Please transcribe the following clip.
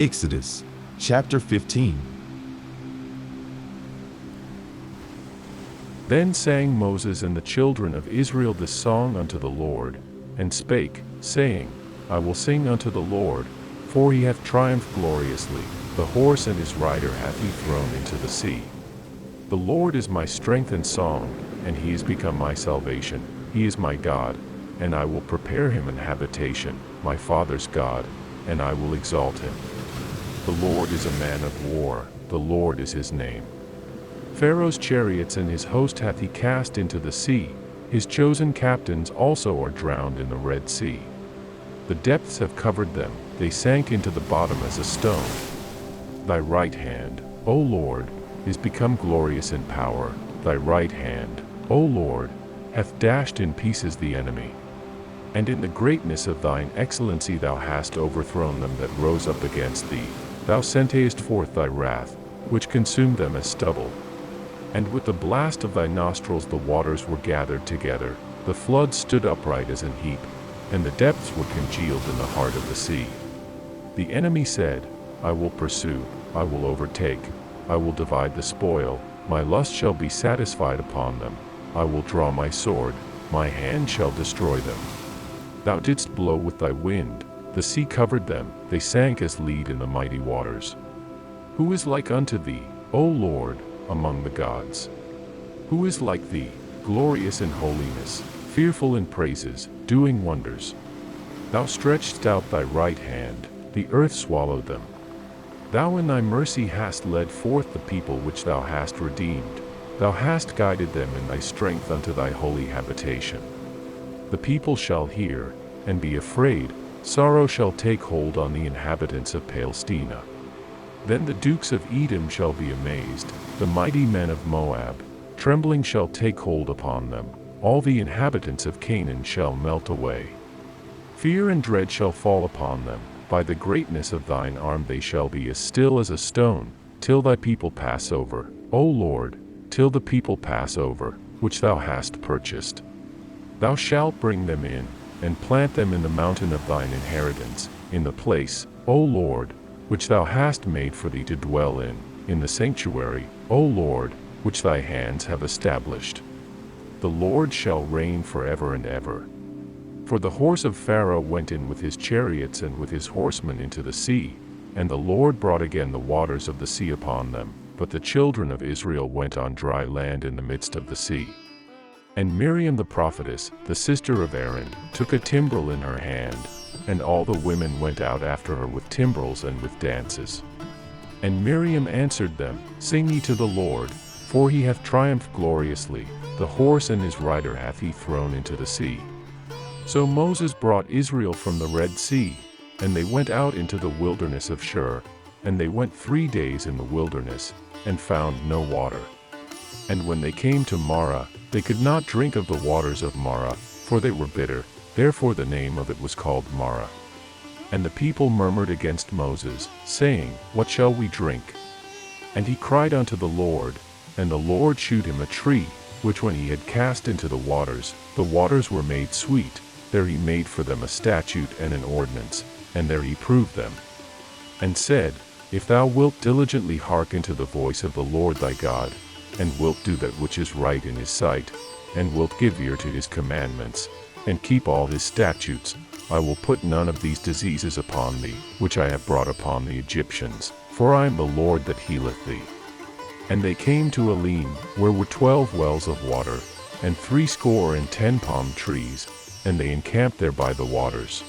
Exodus, chapter 15. Then sang Moses and the children of Israel this song unto the Lord, and spake, saying, I will sing unto the Lord, for he hath triumphed gloriously, the horse and his rider hath he thrown into the sea. The Lord is my strength and song, and he is become my salvation. He is my God, and I will prepare him an habitation, my father's God, and I will exalt him. The Lord is a man of war, the Lord is his name. Pharaoh's chariots and his host hath he cast into the sea, his chosen captains also are drowned in the Red Sea. The depths have covered them, they sank into the bottom as a stone. Thy right hand, O Lord, is become glorious in power, thy right hand, O Lord, hath dashed in pieces the enemy. And in the greatness of thine excellency thou hast overthrown them that rose up against thee. Thou sentest forth thy wrath, which consumed them as stubble. And with the blast of thy nostrils the waters were gathered together, the floods stood upright as an heap, and the depths were congealed in the heart of the sea. The enemy said, I will pursue, I will overtake, I will divide the spoil, my lust shall be satisfied upon them, I will draw my sword, my hand shall destroy them. Thou didst blow with thy wind, the sea covered them, they sank as lead in the mighty waters. Who is like unto thee, O Lord, among the gods? Who is like thee, glorious in holiness, fearful in praises, doing wonders? Thou stretchedst out thy right hand, the earth swallowed them. Thou in thy mercy hast led forth the people which thou hast redeemed. Thou hast guided them in thy strength unto thy holy habitation. The people shall hear, and be afraid, sorrow shall take hold on the inhabitants of Palestina. Then the dukes of Edom shall be amazed, the mighty men of Moab, trembling shall take hold upon them, all the inhabitants of Canaan shall melt away. Fear and dread shall fall upon them, by the greatness of thine arm they shall be as still as a stone, till thy people pass over, O Lord, till the people pass over, which thou hast purchased. Thou shalt bring them in, and plant them in the mountain of thine inheritance, in the place, O Lord, which thou hast made for thee to dwell in the sanctuary, O Lord, which thy hands have established. The Lord shall reign forever and ever. For the horse of Pharaoh went in with his chariots and with his horsemen into the sea, and the Lord brought again the waters of the sea upon them, but the children of Israel went on dry land in the midst of the sea. And Miriam the prophetess, the sister of Aaron, took a timbrel in her hand, and all the women went out after her with timbrels and with dances. And Miriam answered them, Sing ye to the Lord, for he hath triumphed gloriously, the horse and his rider hath he thrown into the sea. So Moses brought Israel from the Red Sea, and they went out into the wilderness of Shur, and they went 3 days in the wilderness, and found no water. And when they came to Marah, they could not drink of the waters of Marah, for they were bitter, therefore the name of it was called Marah. And the people murmured against Moses, saying, What shall we drink? And he cried unto the Lord, and the Lord shewed him a tree, which when he had cast into the waters were made sweet. There he made for them a statute and an ordinance, and there he proved them. And said, If thou wilt diligently hearken to the voice of the Lord thy God, and wilt do that which is right in his sight, and wilt give ear to his commandments, and keep all his statutes, I will put none of these diseases upon thee, which I have brought upon the Egyptians, for I am the Lord that healeth thee. And they came to Elim, where were 12 wells of water, and 70 palm trees, and they encamped there by the waters.